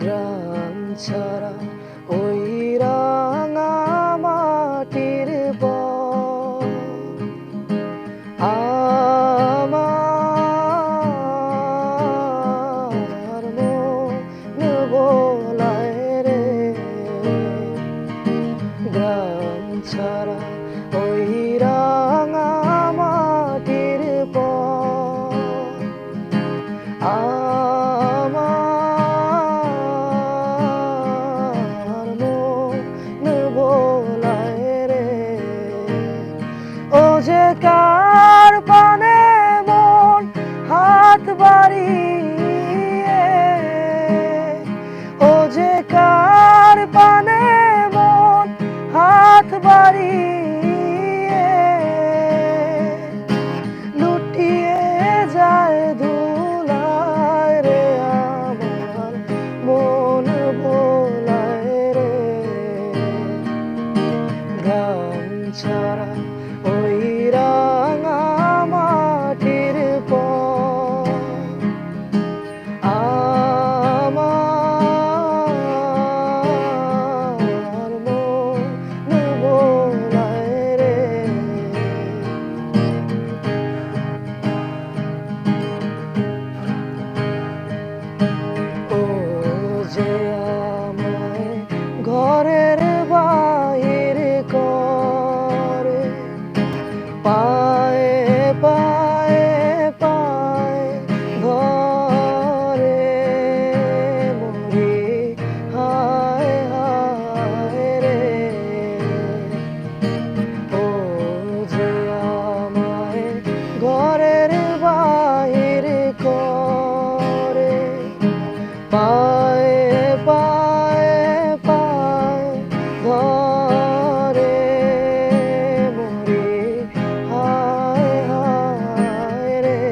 গ্রাম ছাড়া ওই রাঙা মাটির পর আমার মন ভোলায় রে। গ্রাম ছাড়া ওই রাঙা মাটির পর আমার মন ভোলায় রে। ও যে কার পানে মন হাত বাড়িয়ে, ও যে কার পানে মন হাত বাড়িয়ে লুটিয়ে যায় ধুলায় রে। আমার মন ভোলায় রে। গ্রাম ছাড়া ওই রাঙা মাটির পর আমার মন ভোলায় রে। ও যে আমায় ঘরের বাহির করে, পায়ে পায়ে পায়ে ধরে মরি হায় হায় রে। ও যে আমায় ঘরের বাহির করে, পায়ে পায়ে পায়ে ধরে মরি হায় হায় রে।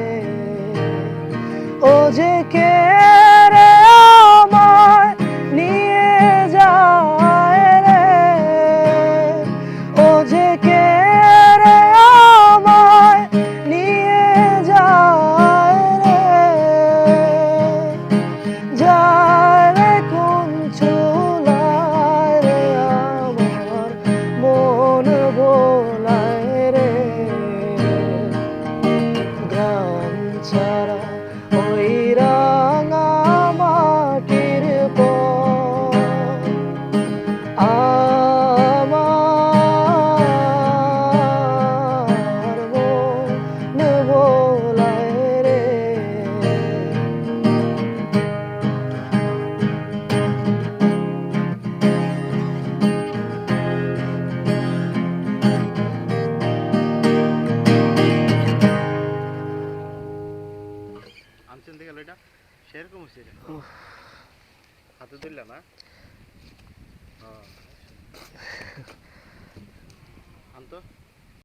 ও যে কে রে আমায় নিয়ে যায় রে। ও যে কে রে আমায় নিয়ে যায় রে। যায় রে কোন চুলায় রে। আমার মন ভোলায় রে। গ্রাম ছাড়া ওই রাঙা মাটির পর আমার মন ভোলায় রে। আনছেন দেখে এটা সেরকম হচ্ছে হাতে তুললে না আনতো